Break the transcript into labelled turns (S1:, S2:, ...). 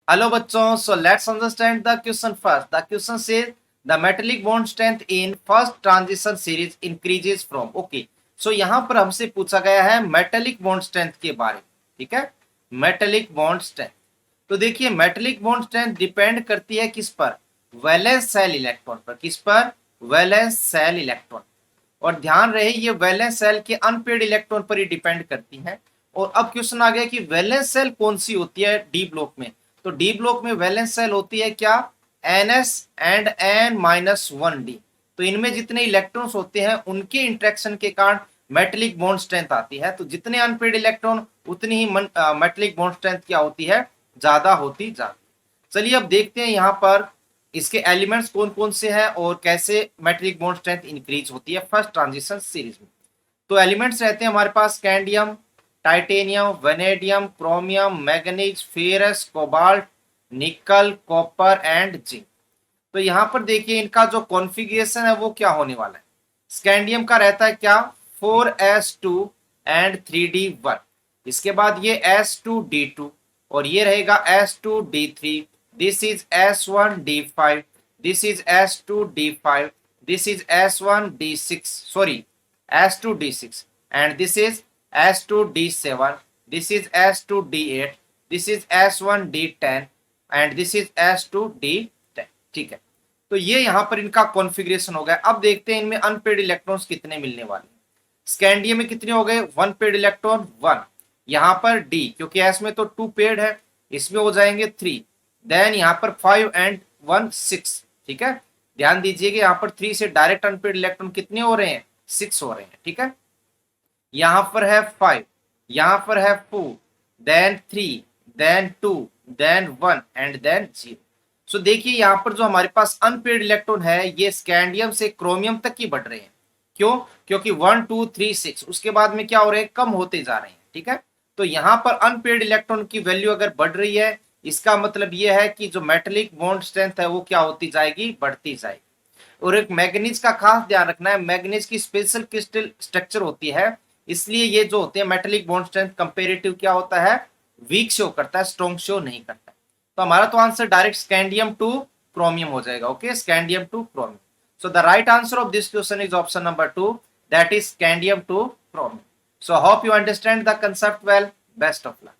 S1: Hello बच्चों, so let's understand the question first. The question says the metallic bond strength in first transition series increases from. Okay, so यहाँ पर हमसे पूछा गया है metallic bond strength के बारे में. ठीक है, मेटेलिक बॉन्ड स्ट्रेंथ. तो देखिए मेटेलिक बॉन्ड स्ट्रेंथ डिपेंड करती है किस पर? वैलेंस सेल इलेक्ट्रॉन पर. किस पर? Valence shell electron. और ध्यान रहे ये वैलेंस सेल के अनपेड इलेक्ट्रॉन पर ही डिपेंड करती है. और अब क्वेश्चन आ गया कि वैलेंस सेल कौन सी होती है डी ब्लॉक में. तो डी ब्लॉक में वैलेंस सेल होती है क्या? NS and N-1D. तो इनमें जितने इलेक्ट्रॉन्स होते हैं उनके इंट्रैक्शन के कारण मेटेलिक बॉन्ड स्ट्रेंथ आती है. तो जितने अनपेड इलेक्ट्रॉन उतनी ही मेटेलिक बॉन्ड स्ट्रेंथ क्या होती है? ज्यादा होती जाती. चलिए अब देखते हैं यहाँ पर इसके एलिमेंट्स कौन कौन से हैं और कैसे मेटेलिक बॉन्ड स्ट्रेंथ इंक्रीज होती है फर्स्ट ट्रांजिशन सीरीज में. तो एलिमेंट्स रहते हैं हमारे पास scandium, titanium, vanadium, chromium, manganese, ferrous, cobalt, nickel, copper and zinc. तो यहाँ पर देखिए इनका जो कॉन्फ़िगरेशन है वो क्या होने वाला है. स्कैंडियम का रहता है क्या? 4s2 and 3d1. इसके बाद ये s2d2 और ये रहेगा s2d3. This is s1d5. This is s2d5. This is s1d6 sorry s2d6 and this is s2d7. This is s2d8. This is s1d10 and this is s2d10. ठीक है, तो ये यहाँ पर इनका कॉन्फ़िगरेशन हो गया. अब देखते हैं इनमें अनपेड इलेक्ट्रॉन्स कितने मिलने वाले. स्कैंडियम में कितने हो गए? 1 पेड इलेक्ट्रॉन 1. यहाँ पर डी क्योंकि एस में तो 2 पेड है, इसमें हो जाएंगे 3. देन यहाँ पर 5 एंड 1 6. ठीक है, ध्यान दीजिएगा यहाँ पर 3 से डायरेक्ट अनपेड इलेक्ट्रॉन कितने हो रहे हैं? 6 हो रहे हैं. ठीक है, यहाँ पर है 5, यहाँ पर है 4, then 3, then 2, then 1 and then 0. So देखिए यहाँ पर जो हमारे पास अनपेड इलेक्ट्रॉन है ये स्कैंडियम से क्रोमियम तक ही बढ़ रहे हैं. क्यों? क्योंकि 1 2 3 6 उसके बाद में क्या हो रहे हैं? कम होते जा रहे हैं. ठीक है, तो यहाँ पर अनपेड इलेक्ट्रॉन की वैल्यू अगर बढ़ रही है इसका मतलब यह है कि जो मेटेलिक बॉन्ड स्ट्रेंथ है वो क्या होती जाएगी? बढ़ती जाएगी. और एक मैग्नीज का खास ध्यान रखना है, मैग्नीज की स्पेशल क्रिस्टल स्ट्रक्चर होती है, इसलिए ये जो होते हैं मेटेलिक बॉन्ड स्ट्रेंथ कंपेरेटिव क्या होता है? वीक शो करता है, स्ट्रॉन्ग शो नहीं करता. तो हमारा तो answer direct scandium two chromium हो जाएगा. Okay, scandium two chromium. So the right answer of this question is option number 2, that is scandium two chromium. So hope you understand the concept well. Best of luck.